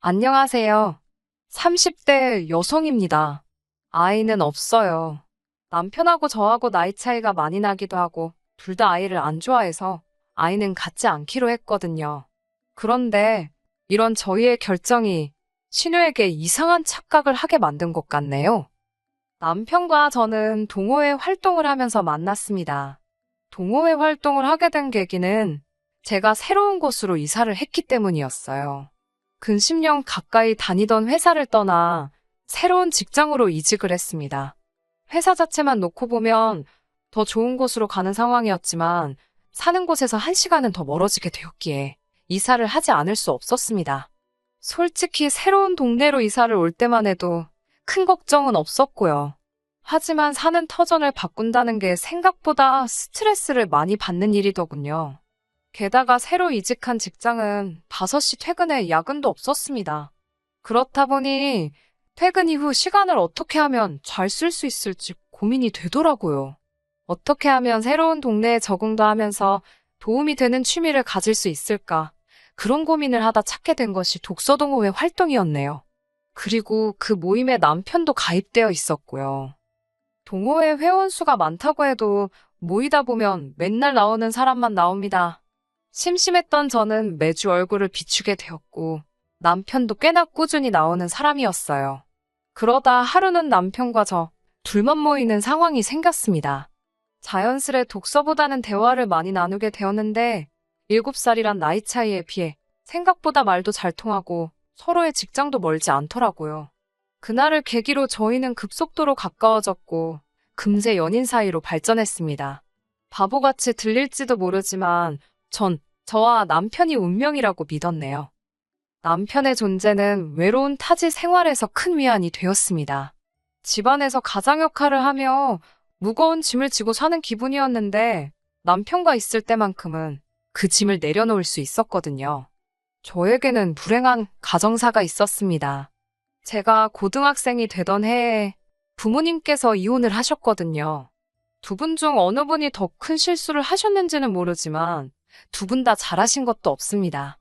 안녕하세요. 30대 여성입니다. 아이는 없어요. 남편하고 저하고 나이 차이가 많이 나기도 하고, 둘 다 아이를 안 좋아해서 아이는 갖지 않기로 했거든요. 그런데 이런 저희의 결정이 신우에게 이상한 착각을 하게 만든 것 같네요. 남편과 저는 동호회 활동을 하면서 만났습니다. 동호회 활동을 하게 된 계기는 제가 새로운 곳으로 이사를 했기 때문이었어요. 근 10년 가까이 다니던 회사를 떠나 새로운 직장으로 이직을 했습니다. 회사 자체만 놓고 보면 더 좋은 곳으로 가는 상황이었지만 사는 곳에서 1시간은 더 멀어지게 되었기에 이사를 하지 않을 수 없었습니다. 솔직히 새로운 동네로 이사를 올 때만 해도 큰 걱정은 없었고요. 하지만 사는 터전을 바꾼다는 게 생각보다 스트레스를 많이 받는 일이더군요. 게다가 새로 이직한 직장은 5시 퇴근에 야근도 없었습니다. 그렇다 보니 퇴근 이후 시간을 어떻게 하면 잘 쓸 수 있을지 고민이 되더라고요. 어떻게 하면 새로운 동네에 적응도 하면서 도움이 되는 취미를 가질 수 있을까? 그런 고민을 하다 찾게 된 것이 독서동호회 활동이었네요. 그리고 그 모임에 남편도 가입되어 있었고요. 동호회 회원 수가 많다고 해도 모이다 보면 맨날 나오는 사람만 나옵니다. 심심했던 저는 매주 얼굴을 비추게 되었고 남편도 꽤나 꾸준히 나오는 사람이었어요. 그러다 하루는 남편과 저 둘만 모이는 상황이 생겼습니다. 자연스레 독서보다는 대화를 많이 나누게 되었는데 7살이란 나이 차이에 비해 생각보다 말도 잘 통하고 서로의 직장도 멀지 않더라고요. 그날을 계기로 저희는 급속도로 가까워졌고 금세 연인 사이로 발전했습니다. 바보같이 들릴지도 모르지만 전 저와 남편이 운명이라고 믿었네요. 남편의 존재는 외로운 타지 생활에서 큰 위안이 되었습니다. 집안에서 가장 역할을 하며 무거운 짐을 지고 사는 기분이었는데 남편과 있을 때만큼은 그 짐을 내려놓을 수 있었거든요. 저에게는 불행한 가정사가 있었습니다. 제가 고등학생이 되던 해에 부모님께서 이혼을 하셨거든요. 두 분 중 어느 분이 더 큰 실수를 하셨는지는 모르지만 두 분 다 잘하신 것도 없습니다.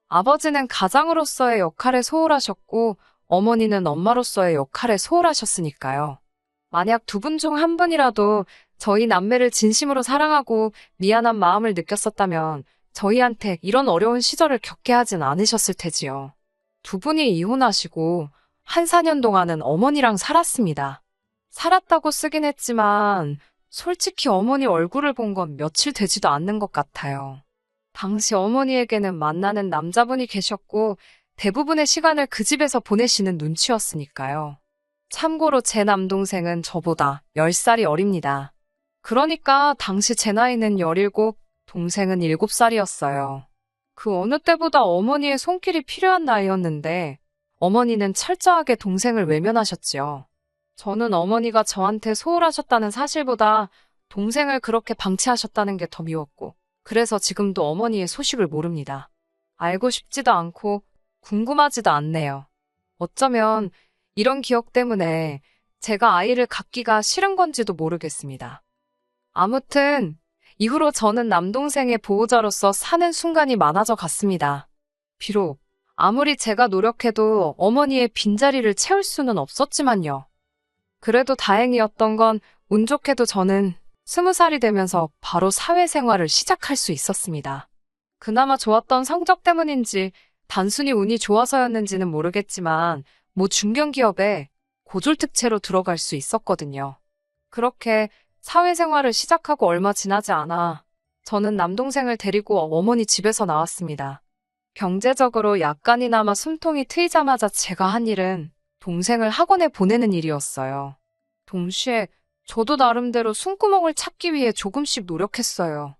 아버지는 가장으로서의 역할에 소홀하셨고 어머니는 엄마로서의 역할에 소홀하셨으니까요. 만약 두 분 중 한 분이라도 저희 남매를 진심으로 사랑하고 미안한 마음을 느꼈었다면 저희한테 이런 어려운 시절을 겪게 하진 않으셨을 테지요. 두 분이 이혼하시고 한 4년 동안은 어머니랑 살았습니다. 살았다고 쓰긴 했지만 솔직히 어머니 얼굴을 본 건 며칠 되지도 않는 것 같아요. 당시 어머니에게는 만나는 남자분이 계셨고 대부분의 시간을 그 집에서 보내시는 눈치였으니까요. 참고로 제 남동생은 저보다 10살이 어립니다. 그러니까 당시 제 나이는 17, 동생은 7살이었어요. 그 어느 때보다 어머니의 손길이 필요한 나이였는데 어머니는 철저하게 동생을 외면하셨지요. 저는 어머니가 저한테 소홀하셨다는 사실보다 동생을 그렇게 방치하셨다는 게 더 미웠고 그래서 지금도 어머니의 소식을 모릅니다. 알고 싶지도 않고 궁금하지도 않네요. 어쩌면 이런 기억 때문에 제가 아이를 갖기가 싫은 건지도 모르겠습니다. 아무튼 이후로 저는 남동생의 보호자로서 사는 순간이 많아져 갔습니다. 비록 아무리 제가 노력해도 어머니의 빈자리를 채울 수는 없었지만요. 그래도 다행이었던 건 운 좋게도 저는 20살이 되면서 바로 사회생활을 시작할 수 있었습니다. 그나마 좋았던 성적 때문인지 단순히 운이 좋아서였는지는 모르겠지만 모 중견기업에 고졸특채로 들어갈 수 있었거든요. 그렇게 사회생활을 시작하고 얼마 지나지 않아 저는 남동생을 데리고 어머니 집에서 나왔습니다. 경제적으로 약간이나마 숨통이 트이자마자 제가 한 일은 동생을 학원에 보내는 일이었어요. 동시에 저도 나름대로 숨구멍을 찾기 위해 조금씩 노력했어요.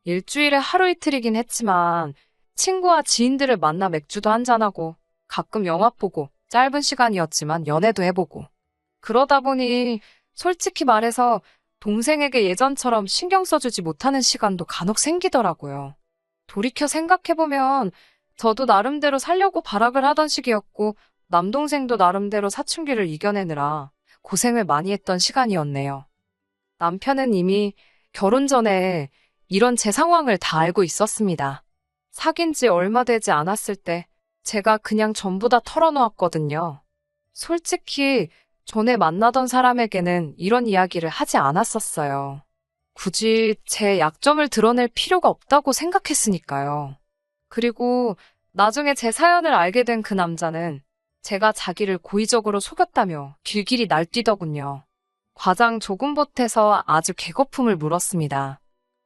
일주일에 하루 이틀이긴 했지만 친구와 지인들을 만나 맥주도 한잔하고 가끔 영화 보고 짧은 시간이었지만 연애도 해보고 그러다 보니 솔직히 말해서 동생에게 예전처럼 신경 써주지 못하는 시간도 간혹 생기더라고요. 돌이켜 생각해보면 저도 나름대로 살려고 발악을 하던 시기였고 남동생도 나름대로 사춘기를 이겨내느라 고생을 많이 했던 시간이었네요. 남편은 이미 결혼 전에 이런 제 상황을 다 알고 있었습니다. 사귄 지 얼마 되지 않았을 때 제가 그냥 전부 다 털어놓았거든요. 솔직히 전에 만나던 사람에게는 이런 이야기를 하지 않았었어요. 굳이 제 약점을 드러낼 필요가 없다고 생각했으니까요. 그리고 나중에 제 사연을 알게 된 그 남자는 제가 자기를 고의적으로 속였다며 길길이 날뛰더군요. 과장 조금 보태서 아주 개거품을 물었습니다.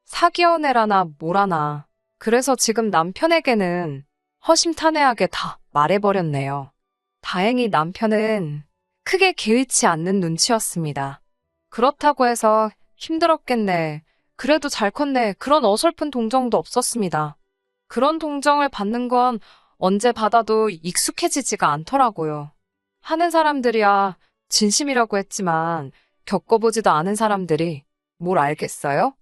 사기 연애라나 뭐라나. 그래서 지금 남편에게는 허심탄회하게 다 말해버렸네요. 다행히 남편은 크게 개의치 않는 눈치였습니다. 그렇다고 해서 힘들었겠네. 그래도 잘 컸네. 그런 어설픈 동정도 없었습니다. 그런 동정을 받는 건 언제 받아도 익숙해지지가 않더라고요. 하는 사람들이야 진심이라고 했지만 겪어보지도 않은 사람들이 뭘 알겠어요?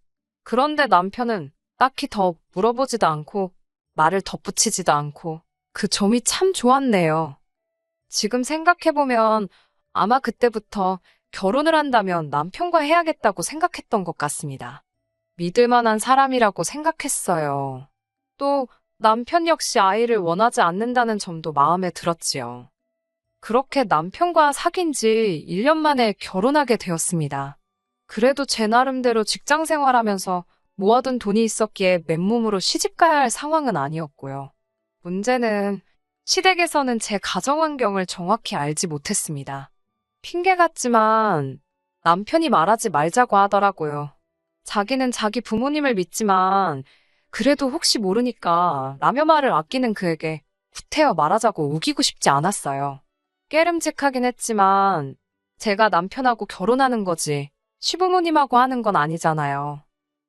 그런데 남편은 딱히 더 물어보지도 않고 말을 덧붙이지도 않고 그 점이 참 좋았네요. 지금 생각해보면 아마 그때부터 결혼을 한다면 남편과 해야겠다고 생각했던 것 같습니다. 믿을 만한 사람이라고 생각했어요. 또 남편 역시 아이를 원하지 않는다는 점도 마음에 들었지요. 그렇게 남편과 사귄 지 1년 만에 결혼하게 되었습니다. 그래도 제 나름대로 직장 생활하면서 모아둔 돈이 있었기에 맨몸으로 시집가야 할 상황은 아니었고요. 문제는 시댁에서는 제 가정 환경을 정확히 알지 못했습니다. 핑계 같지만 남편이 말하지 말자고 하더라고요. 자기는 자기 부모님을 믿지만 그래도 혹시 모르니까 라며 말을 아끼는 그에게 구태여 말하자고 우기고 싶지 않았어요. 깨름직하긴 했지만 제가 남편하고 결혼하는 거지 시부모님하고 하는 건 아니잖아요.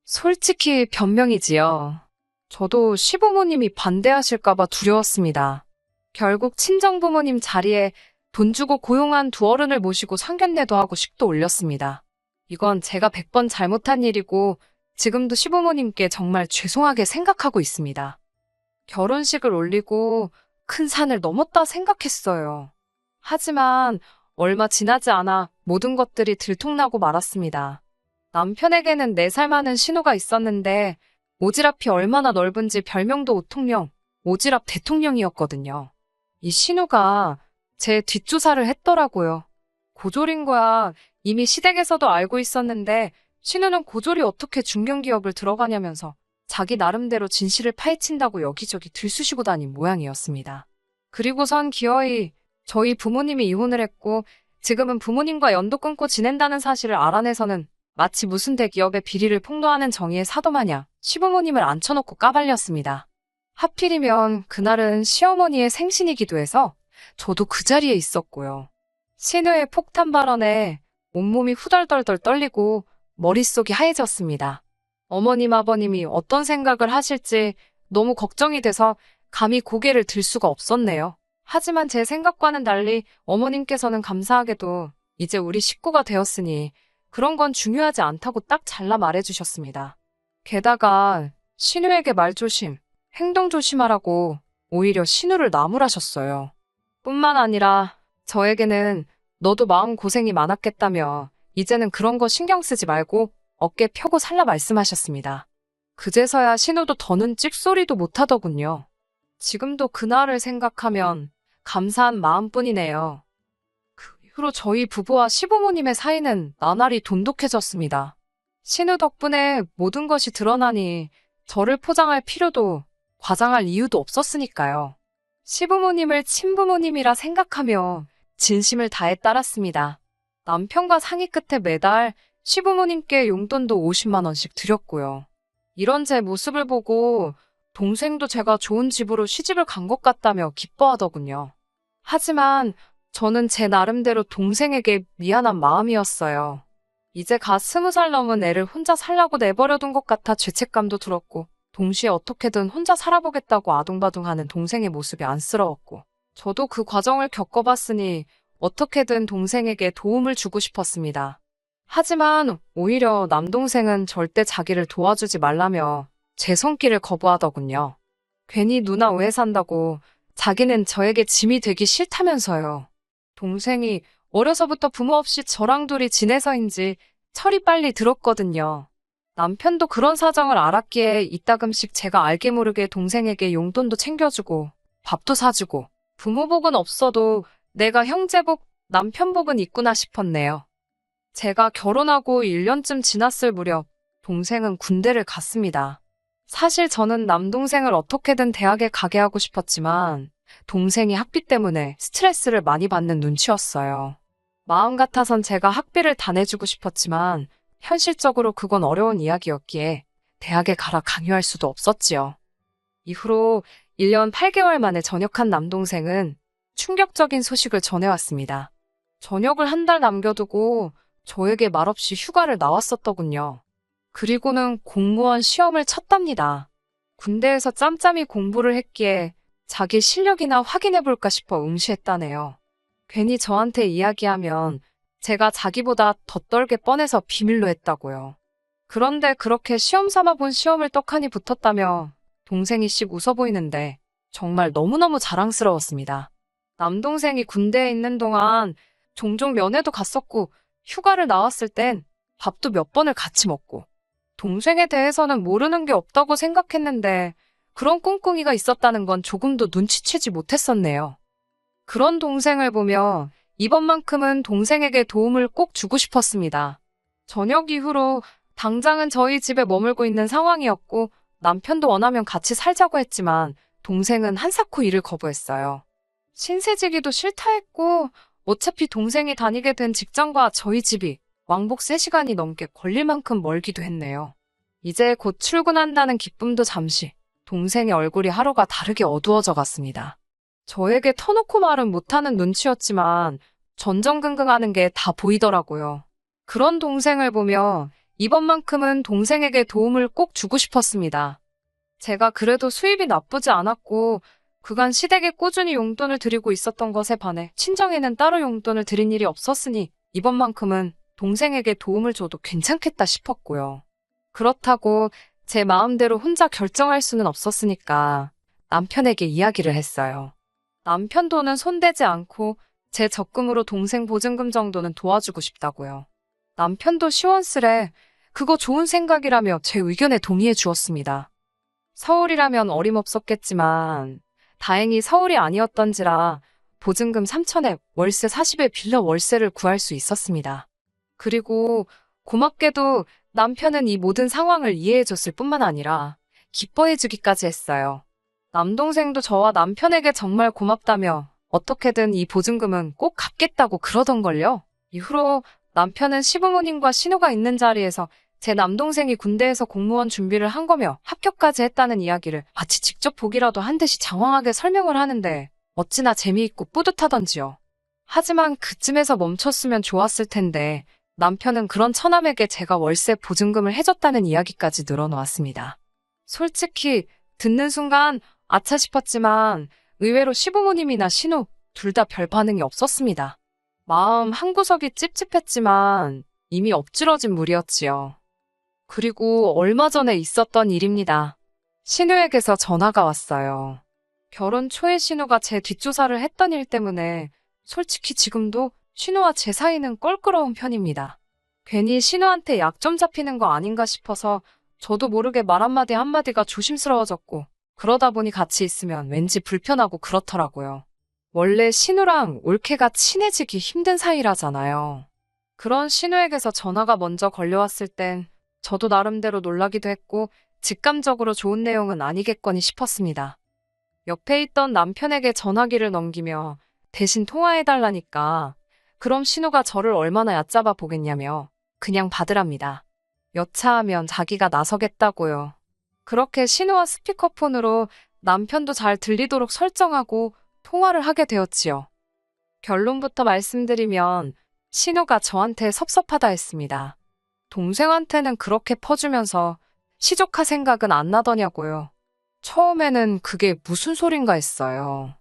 솔직히 변명이지요. 저도 시부모님이 반대하실까봐 두려웠습니다. 결국 친정부모님 자리에 돈 주고 고용한 두 어른을 모시고 상견례도 하고 식도 올렸습니다. 이건 제가 100번 잘못한 일이고 지금도 시부모님께 정말 죄송하게 생각하고 있습니다. 결혼식을 올리고 큰 산을 넘었다 생각했어요. 하지만 얼마 지나지 않아 모든 것들이 들통나고 말았습니다. 남편에게는 4살 많은 신우가 있었는데 오지랖이 얼마나 넓은지 별명도 오통령, 오지랖 대통령이었거든요. 이 신우가 제 뒷조사를 했더라고요. 고졸인 거야 이미 시댁에서도 알고 있었는데 신우는 고졸이 어떻게 중견기업을 들어가냐면서 자기 나름대로 진실을 파헤친다고 여기저기 들쑤시고 다닌 모양이었습니다. 그리고선 기어이 저희 부모님이 이혼을 했고 지금은 부모님과 연도 끊고 지낸다는 사실을 알아내서는 마치 무슨 대기업의 비리를 폭로하는 정의의 사도 마냥 시부모님을 앉혀놓고 까발렸습니다. 하필이면 그날은 시어머니의 생신이기도 해서 저도 그 자리에 있었고요. 신우의 폭탄 발언에 온몸이 후덜덜덜 떨리고 머릿속이 하얘졌습니다. 어머님 아버님이 어떤 생각을 하실지 너무 걱정이 돼서 감히 고개를 들 수가 없었네요. 하지만 제 생각과는 달리 어머님께서는 감사하게도 이제 우리 식구가 되었으니 그런 건 중요하지 않다고 딱 잘라 말해주셨습니다. 게다가 신우에게 말 조심, 행동 조심하라고 오히려 신우를 나무라셨어요. 뿐만 아니라 저에게는 너도 마음 고생이 많았겠다며 이제는 그런 거 신경 쓰지 말고 어깨 펴고 살라 말씀하셨습니다. 그제서야 신우도 더는 찍소리도 못하더군요. 지금도 그날을 생각하면 감사한 마음뿐이네요. 그 이후로 저희 부부와 시부모님의 사이는 나날이 돈독해졌습니다. 신우 덕분에 모든 것이 드러나니 저를 포장할 필요도 과장할 이유도 없었으니까요. 시부모님을 친부모님이라 생각하며 진심을 다해 따랐습니다. 남편과 상의 끝에 매달 시부모님께 용돈도 50만 원씩 드렸고요. 이런 제 모습을 보고 동생도 제가 좋은 집으로 시집을 간 것 같다며 기뻐하더군요. 하지만 저는 제 나름대로 동생에게 미안한 마음이었어요. 이제 갓 20살 넘은 애를 혼자 살라고 내버려둔 것 같아 죄책감도 들었고 동시에 어떻게든 혼자 살아보겠다고 아둥바둥하는 동생의 모습이 안쓰러웠고 저도 그 과정을 겪어봤으니 어떻게든 동생에게 도움을 주고 싶었습니다. 하지만 오히려 남동생은 절대 자기를 도와주지 말라며 제 손길을 거부하더군요. 괜히 누나 오해 산다고 자기는 저에게 짐이 되기 싫다면서요. 동생이 어려서부터 부모 없이 저랑 둘이 지내서인지 철이 빨리 들었거든요. 남편도 그런 사정을 알았기에 이따금씩 제가 알게 모르게 동생에게 용돈도 챙겨주고 밥도 사주고 부모복은 없어도 내가 형제복, 남편복은 있구나 싶었네요. 제가 결혼하고 1년쯤 지났을 무렵 동생은 군대를 갔습니다. 사실 저는 남동생을 어떻게든 대학에 가게 하고 싶었지만 동생이 학비 때문에 스트레스를 많이 받는 눈치였어요. 마음 같아선 제가 학비를 다 내주고 싶었지만 현실적으로 그건 어려운 이야기였기에 대학에 가라 강요할 수도 없었지요. 이후로 1년 8개월 만에 전역한 남동생은 충격적인 소식을 전해왔습니다. 전역을 한 달 남겨두고 저에게 말없이 휴가를 나왔었더군요. 그리고는 공무원 시험을 쳤답니다. 군대에서 짬짬이 공부를 했기에 자기 실력이나 확인해볼까 싶어 응시했다네요. 괜히 저한테 이야기하면 제가 자기보다 더 떨게 뻔해서 비밀로 했다고요. 그런데 그렇게 시험 삼아 본 시험을 떡하니 붙었다며 동생이 씩 웃어 보이는데 정말 너무너무 자랑스러웠습니다. 남동생이 군대에 있는 동안 종종 면회도 갔었고 휴가를 나왔을 땐 밥도 몇 번을 같이 먹고 동생에 대해서는 모르는 게 없다고 생각했는데 그런 꿍꿍이가 있었다는 건 조금도 눈치채지 못했었네요. 그런 동생을 보며 이번만큼은 동생에게 도움을 꼭 주고 싶었습니다. 저녁 이후로 당장은 저희 집에 머물고 있는 상황이었고 남편도 원하면 같이 살자고 했지만 동생은 한사코 이를 거부했어요. 신세지기도 싫다 했고 어차피 동생이 다니게 된 직장과 저희 집이 왕복 3시간이 넘게 걸릴 만큼 멀기도 했네요. 이제 곧 출근한다는 기쁨도 잠시 동생의 얼굴이 하루가 다르게 어두워져 갔습니다. 저에게 터놓고 말은 못하는 눈치였지만 전전긍긍하는 게 다 보이더라고요. 그런 동생을 보며 이번만큼은 동생에게 도움을 꼭 주고 싶었습니다. 제가 그래도 수입이 나쁘지 않았고 그간 시댁에 꾸준히 용돈을 드리고 있었던 것에 반해 친정에는 따로 용돈을 드린 일이 없었으니 이번만큼은 동생에게 도움을 줘도 괜찮겠다 싶었고요. 그렇다고 제 마음대로 혼자 결정할 수는 없었으니까 남편에게 이야기를 했어요. 남편 돈은 손대지 않고 제 적금으로 동생 보증금 정도는 도와주고 싶다고요. 남편도 시원스레 그거 좋은 생각이라며 제 의견에 동의해 주었습니다. 서울이라면 어림없었겠지만 다행히 서울이 아니었던지라 보증금 3천에 월세 40에 빌려 월세를 구할 수 있었습니다. 그리고 고맙게도 남편은 이 모든 상황을 이해해줬을 뿐만 아니라 기뻐해주기까지 했어요. 남동생도 저와 남편에게 정말 고맙다며 어떻게든 이 보증금은 꼭 갚겠다고 그러던걸요. 이후로 남편은 시부모님과 신우가 있는 자리에서 제 남동생이 군대에서 공무원 준비를 한 거며 합격까지 했다는 이야기를 마치 직접 보기라도 한 듯이 장황하게 설명을 하는데 어찌나 재미있고 뿌듯하던지요. 하지만 그쯤에서 멈췄으면 좋았을 텐데 남편은 그런 처남에게 제가 월세 보증금을 해줬다는 이야기까지 늘어놓았습니다. 솔직히 듣는 순간 아차 싶었지만 의외로 시부모님이나 신우 둘 다 별 반응이 없었습니다. 마음 한구석이 찝찝했지만 이미 엎질러진 물이었지요. 그리고 얼마 전에 있었던 일입니다. 신우에게서 전화가 왔어요. 결혼 초에 신우가 제 뒷조사를 했던 일 때문에 솔직히 지금도 신우와 제 사이는 껄끄러운 편입니다. 괜히 신우한테 약점 잡히는 거 아닌가 싶어서 저도 모르게 말 한마디가 조심스러워졌고 그러다 보니 같이 있으면 왠지 불편하고 그렇더라고요. 원래 신우랑 올케가 친해지기 힘든 사이라잖아요. 그런 신우에게서 전화가 먼저 걸려왔을 땐 저도 나름대로 놀라기도 했고 직감적으로 좋은 내용은 아니겠거니 싶었습니다. 옆에 있던 남편에게 전화기를 넘기며 대신 통화해달라니까 그럼 신우가 저를 얼마나 얕잡아 보겠냐며 그냥 받으랍니다. 여차하면 자기가 나서겠다고요. 그렇게 신우와 스피커폰으로 남편도 잘 들리도록 설정하고 통화를 하게 되었지요. 결론부터 말씀드리면 신우가 저한테 섭섭하다 했습니다. 동생한테는 그렇게 퍼주면서 시조카 생각은 안 나더냐고요. 처음에는 그게 무슨 소린가 했어요.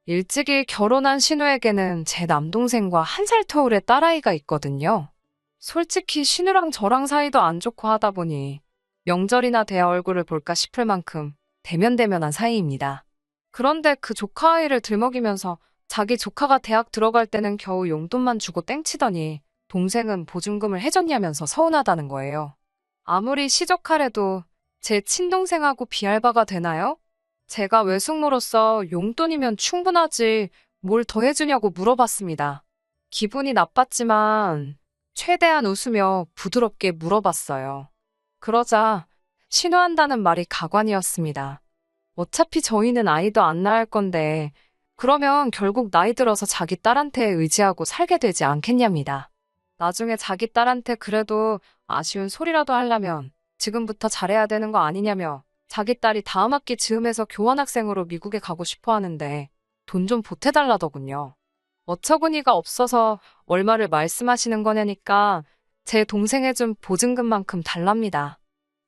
일찍이 결혼한 신우에게는 제 남동생과 1살 터울의 딸아이가 있거든요. 솔직히 신우랑 저랑 사이도 안 좋고 하다 보니 명절이나 돼야 얼굴을 볼까 싶을 만큼 대면대면한 사이입니다. 그런데 그 조카 아이를 들먹이면서 자기 조카가 대학 들어갈 때는 겨우 용돈만 주고 땡치더니 동생은 보증금을 해줬냐면서 서운하다는 거예요. 아무리 시조카래도 제 친동생하고 비할 바가 되나요? 제가 외숙모로서 용돈이면 충분하지 뭘 더 해주냐고 물어봤습니다. 기분이 나빴지만 최대한 웃으며 부드럽게 물어봤어요. 그러자 신호한다는 말이 가관이었습니다. 어차피 저희는 아이도 안 낳을 건데 그러면 결국 나이 들어서 자기 딸한테 의지하고 살게 되지 않겠냐입니다. 나중에 자기 딸한테 그래도 아쉬운 소리라도 하려면 지금부터 잘해야 되는 거 아니냐며 자기 딸이 다음 학기 즈음에서 교환학생으로 미국에 가고 싶어 하는데 돈 좀 보태달라더군요. 어처구니가 없어서 얼마를 말씀하시는 거냐니까 제 동생의 준 보증금만큼 달랍니다.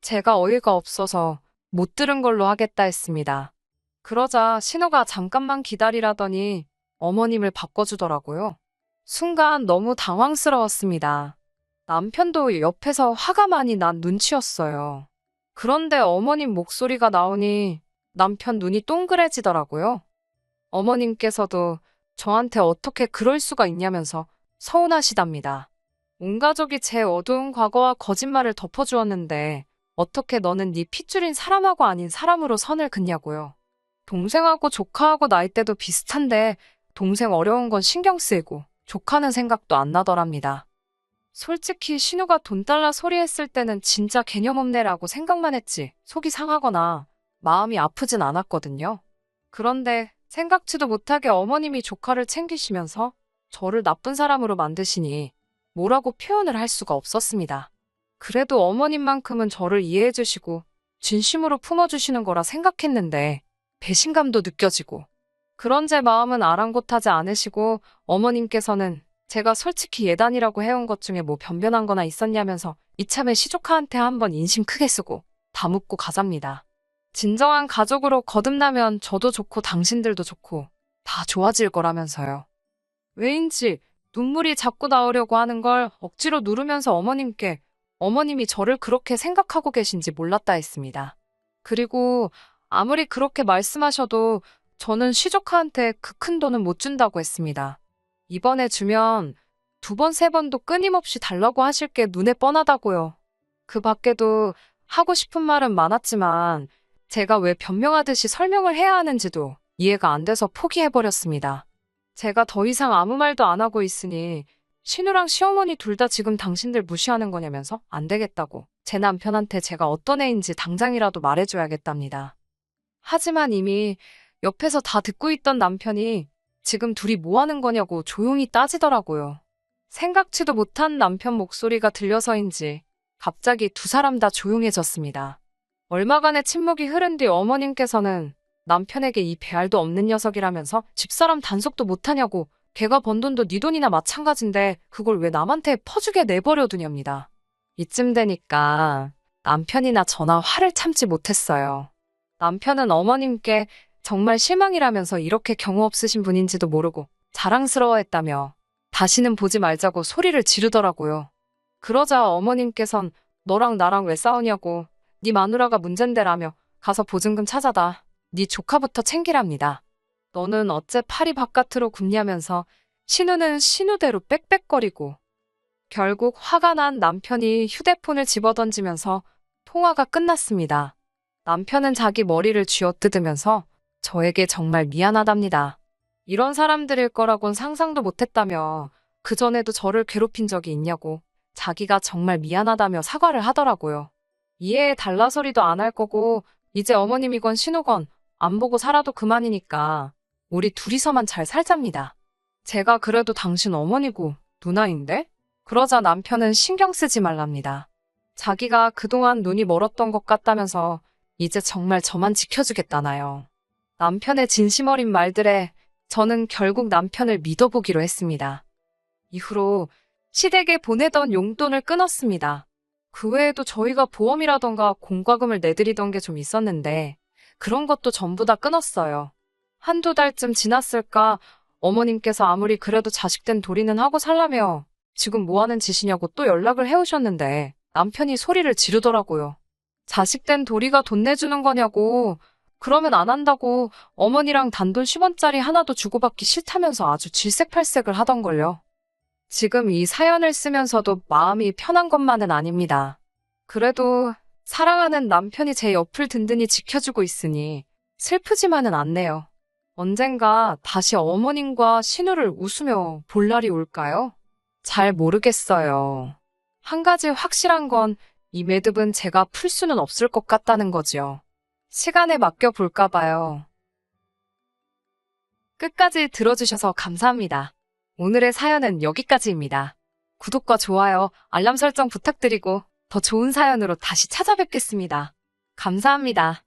제가 어이가 없어서 못 들은 걸로 하겠다 했습니다. 그러자 신우가 잠깐만 기다리라더니 어머님을 바꿔주더라고요. 순간 너무 당황스러웠습니다. 남편도 옆에서 화가 많이 난 눈치였어요. 그런데 어머님 목소리가 나오니 남편 눈이 동그래지더라고요. 어머님께서도 저한테 어떻게 그럴 수가 있냐면서 서운하시답니다. 온 가족이 제 어두운 과거와 거짓말을 덮어주었는데 어떻게 너는 네 핏줄인 사람하고 아닌 사람으로 선을 긋냐고요. 동생하고 조카하고 나이대도 비슷한데 동생 어려운 건 신경 쓰이고 조카는 생각도 안 나더랍니다. 솔직히 신우가 돈 달라 소리했을 때는 진짜 개념 없네라고 생각만 했지 속이 상하거나 마음이 아프진 않았거든요. 그런데 생각지도 못하게 어머님이 조카를 챙기시면서 저를 나쁜 사람으로 만드시니 뭐라고 표현을 할 수가 없었습니다. 그래도 어머님만큼은 저를 이해해 주시고 진심으로 품어주시는 거라 생각했는데 배신감도 느껴지고 그런 제 마음은 아랑곳하지 않으시고 어머님께서는 제가 솔직히 예단이라고 해온 것 중에 뭐 변변한 거나 있었냐면서 이참에 시조카한테 한번 인심 크게 쓰고 다 묻고 가zap니다. 진정한 가족으로 거듭나면 저도 좋고 당신들도 좋고 다 좋아질 거라면서요. 왜인지 눈물이 자꾸 나오려고 하는 걸 억지로 누르면서 어머님께 어머님이 저를 그렇게 생각하고 계신지 몰랐다 했습니다. 그리고 아무리 그렇게 말씀하셔도 저는 시조카한테 그 큰 돈은 못 준다고 했습니다. 이번에 주면 두 번, 세 번도 끊임없이 달라고 하실 게 눈에 뻔하다고요. 그 밖에도 하고 싶은 말은 많았지만 제가 왜 변명하듯이 설명을 해야 하는지도 이해가 안 돼서 포기해버렸습니다. 제가 더 이상 아무 말도 안 하고 있으니 신우랑 시어머니 둘 다 지금 당신들 무시하는 거냐면서 안 되겠다고 제 남편한테 제가 어떤 애인지 당장이라도 말해줘야겠답니다. 하지만 이미 옆에서 다 듣고 있던 남편이 지금 둘이 뭐 하는 거냐고 조용히 따지더라고요. 생각지도 못한 남편 목소리가 들려서인지 갑자기 두 사람 다 조용해졌습니다. 얼마간의 침묵이 흐른 뒤 어머님께서는 남편에게 이 배알도 없는 녀석이라면서 집사람 단속도 못하냐고 걔가 번 돈도 네 돈이나 마찬가지인데 그걸 왜 남한테 퍼주게 내버려 두냐입니다. 이쯤 되니까 남편이나 저나 화를 참지 못했어요. 남편은 어머님께 정말 실망이라면서 이렇게 경우 없으신 분인지도 모르고 자랑스러워했다며 다시는 보지 말자고 소리를 지르더라고요. 그러자 어머님께선 너랑 나랑 왜 싸우냐고 네 마누라가 문젠데라며 가서 보증금 찾아다 네 조카부터 챙기랍니다. 너는 어째 팔이 바깥으로 굽냐면서 신우는 신우대로 빽빽거리고 결국 화가 난 남편이 휴대폰을 집어던지면서 통화가 끝났습니다. 남편은 자기 머리를 쥐어뜯으면서 저에게 정말 미안하답니다. 이런 사람들일 거라곤 상상도 못했다며 그전에도 저를 괴롭힌 적이 있냐고 자기가 정말 미안하다며 사과를 하더라고요. 이해해 달라 소리도 안 할 거고 이제 어머님이건 신우건 안 보고 살아도 그만이니까 우리 둘이서만 잘 살잡니다. 제가 그래도 당신 어머니고 누나인데? 그러자 남편은 신경 쓰지 말랍니다. 자기가 그동안 눈이 멀었던 것 같다면서 이제 정말 저만 지켜주겠다나요. 남편의 진심 어린 말들에 저는 결국 남편을 믿어보기로 했습니다. 이후로 시댁에 보내던 용돈을 끊었습니다. 그 외에도 저희가 보험이라던가 공과금을 내드리던 게 좀 있었는데 그런 것도 전부 다 끊었어요. 한두 달쯤 지났을까 어머님께서 아무리 그래도 자식된 도리는 하고 살라며 지금 뭐 하는 짓이냐고 또 연락을 해오셨는데 남편이 소리를 지르더라고요. 자식된 도리가 돈 내주는 거냐고 그러면 안 한다고 어머니랑 단돈 10원짜리 하나도 주고받기 싫다면서 아주 질색팔색을 하던걸요. 지금 이 사연을 쓰면서도 마음이 편한 것만은 아닙니다. 그래도 사랑하는 남편이 제 옆을 든든히 지켜주고 있으니 슬프지만은 않네요. 언젠가 다시 어머님과 신우를 웃으며 볼 날이 올까요? 잘 모르겠어요. 한 가지 확실한 건 이 매듭은 제가 풀 수는 없을 것 같다는 거지요. 시간에 맡겨 볼까 봐요. 끝까지 들어주셔서 감사합니다. 오늘의 사연은 여기까지입니다. 구독과 좋아요, 알람 설정 부탁드리고 더 좋은 사연으로 다시 찾아뵙겠습니다. 감사합니다.